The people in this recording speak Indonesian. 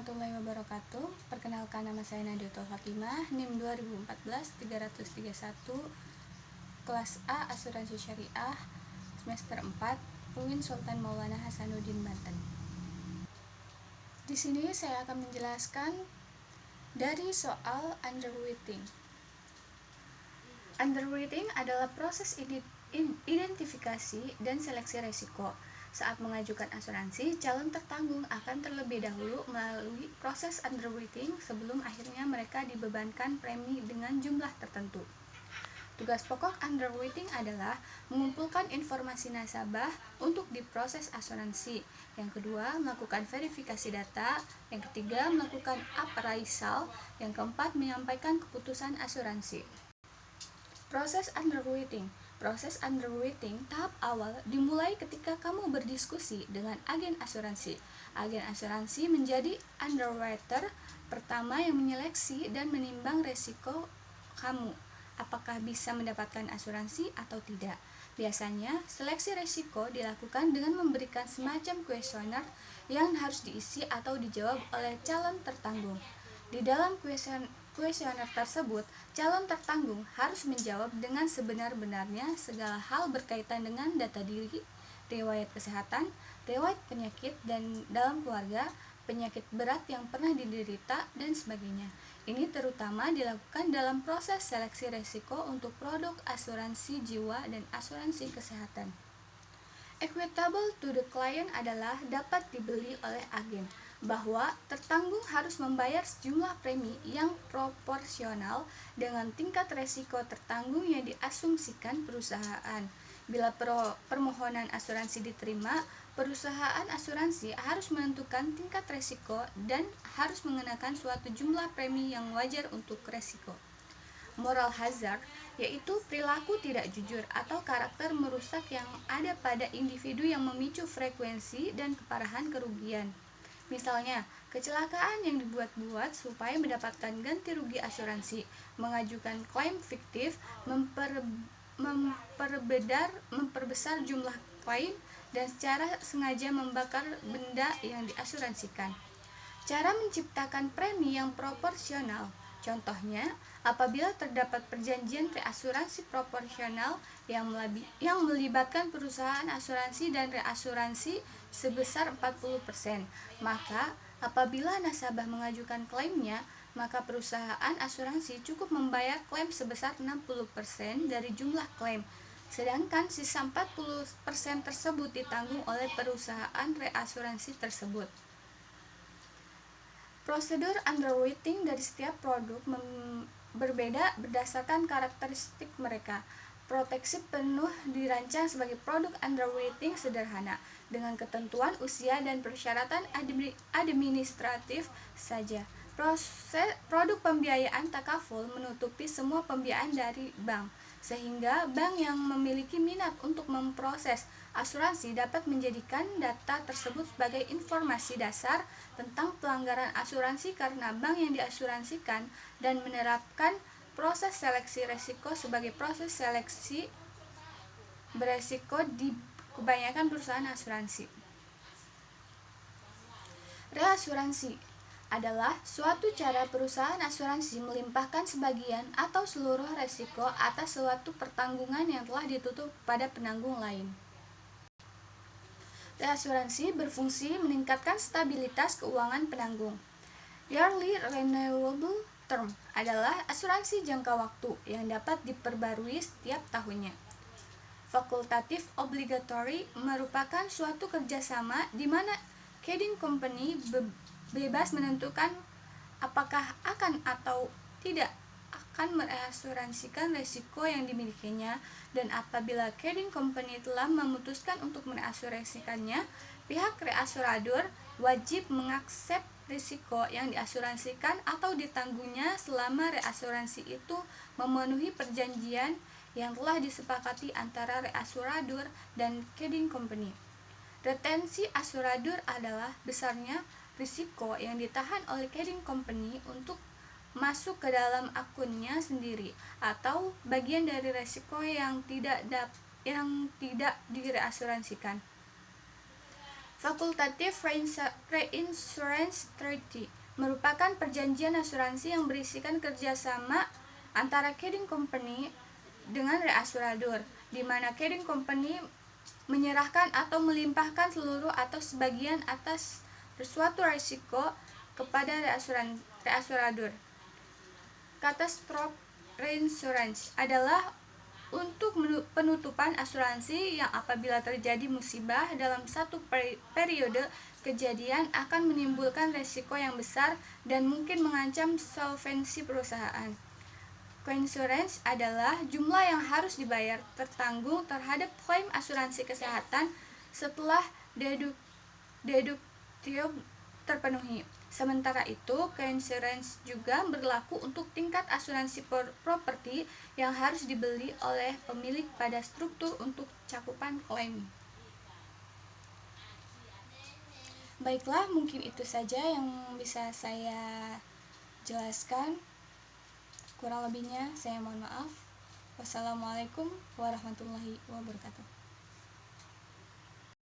warahmatullahi wabarakatuh. Perkenalkan, nama saya Nadiatul Fatimah, NIM 2014-331, kelas A Asuransi Syariah, semester 4, UIN Sultan Maulana Hasanuddin, Banten. Di sini saya akan menjelaskan dari soal underwriting. Underwriting adalah proses identifikasi dan seleksi risiko. Saat mengajukan asuransi, calon tertanggung akan terlebih dahulu melalui proses underwriting sebelum akhirnya mereka dibebankan premi dengan jumlah tertentu. Tugas pokok underwriting adalah mengumpulkan informasi nasabah untuk diproses asuransi. Yang kedua, melakukan verifikasi data. Yang ketiga, melakukan appraisal. Yang keempat, menyampaikan keputusan asuransi. Proses underwriting. Proses underwriting tahap awal dimulai ketika kamu berdiskusi dengan agen asuransi. Agen asuransi menjadi underwriter pertama yang menyeleksi dan menimbang risiko kamu, apakah bisa mendapatkan asuransi atau tidak. Biasanya, seleksi risiko dilakukan dengan memberikan semacam kuesioner yang harus diisi atau dijawab oleh calon tertanggung. Di dalam kuesioner tersebut, calon tertanggung harus menjawab dengan sebenar-benarnya segala hal berkaitan dengan data diri, riwayat kesehatan, riwayat penyakit dan dalam keluarga, penyakit berat yang pernah diderita, dan sebagainya. Ini terutama dilakukan dalam proses seleksi risiko untuk produk asuransi jiwa dan asuransi kesehatan. Equitable to the client adalah dapat dibeli oleh agen, bahwa tertanggung harus membayar sejumlah premi yang proporsional dengan tingkat risiko tertanggung yang diasumsikan perusahaan. Bila permohonan asuransi diterima, perusahaan asuransi harus menentukan tingkat risiko dan harus mengenakan suatu jumlah premi yang wajar untuk risiko. Moral hazard yaitu perilaku tidak jujur atau karakter merusak yang ada pada individu yang memicu frekuensi dan keparahan kerugian. Misalnya, kecelakaan yang dibuat-buat supaya mendapatkan ganti rugi asuransi, mengajukan klaim fiktif, memperbesar jumlah klaim, dan secara sengaja membakar benda yang diasuransikan. Cara menciptakan premi yang proporsional. Contohnya, apabila terdapat perjanjian reasuransi proporsional yang melibatkan perusahaan asuransi dan reasuransi sebesar 40%, maka apabila nasabah mengajukan klaimnya, maka perusahaan asuransi cukup membayar klaim sebesar 60% dari jumlah klaim, sedangkan sisa 40% tersebut ditanggung oleh perusahaan reasuransi tersebut. Prosedur underwriting dari setiap produk berbeda berdasarkan karakteristik mereka. Proteksi penuh dirancang sebagai produk underwriting sederhana, dengan ketentuan usia dan persyaratan administratif saja. Produk pembiayaan takaful menutupi semua pembiayaan dari bank, sehingga bank yang memiliki minat untuk memproses asuransi dapat menjadikan data tersebut sebagai informasi dasar tentang pelanggaran asuransi karena bank yang diasuransikan, dan menerapkan proses seleksi risiko sebagai proses seleksi beresiko di kebanyakan perusahaan asuransi. Reasuransi adalah suatu cara perusahaan asuransi melimpahkan sebagian atau seluruh risiko atas suatu pertanggungan yang telah ditutup pada penanggung lain. Reasuransi berfungsi meningkatkan stabilitas keuangan penanggung. Yearly Renewable Term adalah asuransi jangka waktu yang dapat diperbarui setiap tahunnya. Fakultatif Obligatory merupakan suatu kerjasama di mana ceding company bebas menentukan apakah akan atau tidak akan mereasuransikan risiko yang dimilikinya, dan apabila ceding company telah memutuskan untuk mereasuransikannya, pihak reasuradur wajib mengaksep risiko yang diasuransikan atau ditanggungnya selama reasuransi itu memenuhi perjanjian yang telah disepakati antara reasuradur dan ceding company. Retensi asuradur adalah besarnya risiko yang ditahan oleh ceding company untuk masuk ke dalam akunnya sendiri, atau bagian dari risiko yang tidak direasuransikan. Facultative Reinsurance Treaty merupakan perjanjian asuransi yang berisikan kerjasama antara ceding company dengan reasuradur, di mana ceding company menyerahkan atau melimpahkan seluruh atau sebagian atas suatu risiko kepada reasuradur. Catastrophe reinsurance adalah untuk penutupan asuransi yang apabila terjadi musibah dalam satu periode kejadian akan menimbulkan risiko yang besar dan mungkin mengancam solvensi perusahaan. Coinsurance adalah jumlah yang harus dibayar tertanggung terhadap klaim asuransi kesehatan setelah deduktio terpenuhi. Sementara itu, coinsurance juga berlaku untuk tingkat asuransi properti yang harus dibeli oleh pemilik pada struktur untuk cakupan klaim. Baiklah, mungkin itu saja yang bisa saya jelaskan. Kurang lebihnya saya mohon maaf. Wassalamualaikum warahmatullahi wabarakatuh.